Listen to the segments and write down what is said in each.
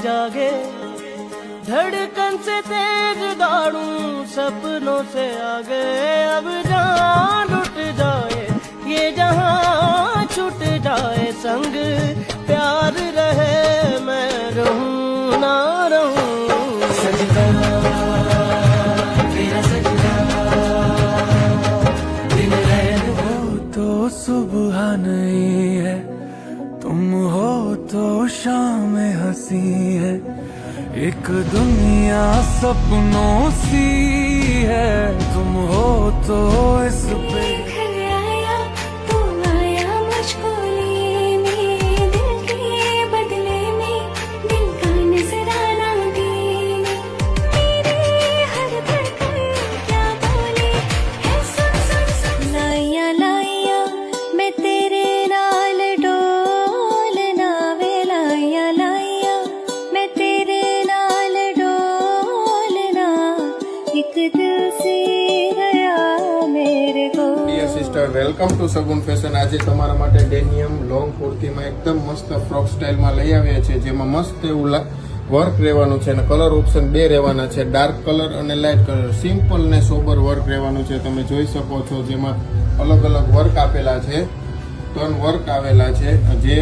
जागे, धड़कन से तेज दौड़ूं सपनों से आगे। अब जान लुट जाए ये जहां छूट जाए संग, प्यार रहे मैं रहूं ना रहूं। सजदा तेरा सजदा दिन रैन हो तो सुबह नहीं है, तुम हो तो शाम हंसी है। एक दुनिया सपनों सी है, तुम हो तो इस पे વેલકમ ટુ સગુન ફેશન। આજે તમારા માટે ડેનિયમ લોંગ કુર્તીમાં એકદમ મસ્ત ફ્રોક સ્ટાઇલમાં લઈ આવ્યા છે, જેમાં મસ્ત એવું વર્ક રહેવાનું છે અને કલર ઓપ્શન બે રહેવાના છે, ડાર્ક કલર અને લાઇટ કલર। સિમ્પલ ને સોબર વર્ક રહેવાનું છે, તમે જોઈ શકો છો। જેમાં અલગ અલગ વર્ક આપેલા છે, 3 વર્ક આવેલા છે। જે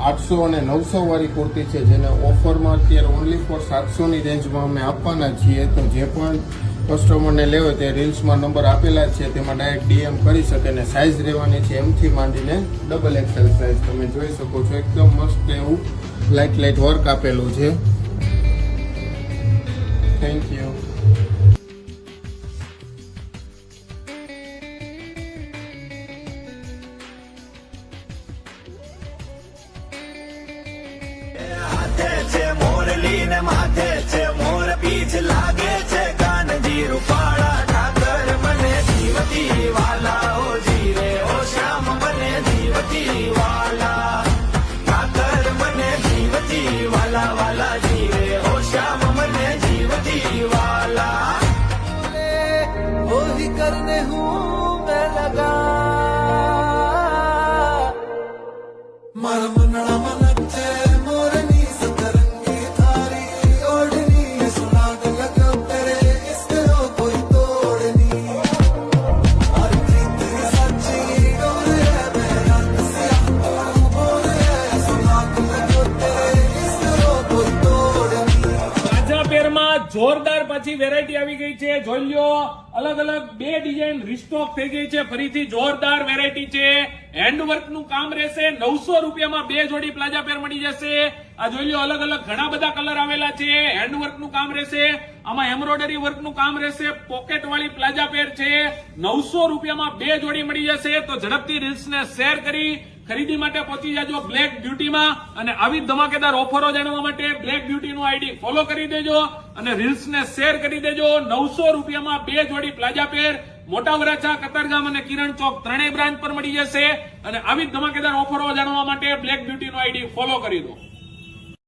800 અને 900 વાળી કુર્તી છે, જેને ઓફરમાં અત્યારે ઓનલી ફોર 700 ની રેન્જમાં અમે આપવાના છીએ। તો જે પણ કસ્ટમરને લેવો તે રીલ્સમાં નંબર આપેલા છે, તેમાં ડાયરેક્ટ ડીએમ કરી શકે ને સાઇઝ રહેવાની છે M થી માંડીને XXL સાઇઝ। તમે જોઈ શકો છો એકદમ મસ્ત એવું લાઇટ વર્ક આપેલું છે। Thank you. મોરલી ને માથે છે મોર પીછ લાગે છે કાનજી રૂપાળા ઠાકર મને જીવતી વાલા ઓ જીરે ઓ શ્યામ મને જીવતી વાલા ઠાકર મને જીવતી વાલા વાલા જીરે ઓ શ્યામ મને જીવતી વાલા। वो ही करने हूँ मैं लगा, મારા મનડા મનતે મોરની સતરંગી થારી ઓઢની સુનાગ લગ કરે ઇસકો કોઈ તોડની और प्रीत सच्ची डोरे मेरा सिया बोले सुनाग लग तेरे इसको कोई तोड़नी। પ્લાઝા પેરમાં જોરદાર પાછી વેરાયટી આવી ગઈ છે, જોઈ લ્યો। અલગ અલગ 2 ડિઝાઇન રીસ્ટોક થઈ ગઈ છે, ફરીથી જોરદાર વેરાયટી છે। હેન્ડવર્ક નું કામ રહેશે, 900 રૂપિયામાં 2 જોડી પ્લાઝા પેર મળી જશે। આ જોઈ લો, અલગ અલગ ઘણા બધા કલર આવેલા છે। હેન્ડવર્ક નું કામ રહેશે, આમાં એમ્બ્રોઇડરી વર્ક નું કામ રહેશે, પોકેટ વાળી પ્લાઝા પેર છે। 900 રૂપિયામાં 2 જોડી મળી જશે। તો ઝડપથી રીલ્સ ને શેર કરી ખરીદી માટે પહોંચી જાજો બ્લેક બ્યુટીમાં, અને આવી ધમાકેદાર ઓફરો જાણવા માટે બ્લેક બ્યુટી નું આઈડી ફોલો કરી દેજો અને રીલ્સ ને શેર કરી દેજો। 900 રૂપિયામાં 2 જોડી પ્લાઝા પેર મોટા વરાછા, કતારગામ અને કિરણ ચોક ત્રણેય બ્રાન્ચ પર મળી જશે। અને આવી ધમાકેદાર ઓફરો જાણવા માટે બ્લેક બ્યુટી નું આઈડી ફોલો કરી દો।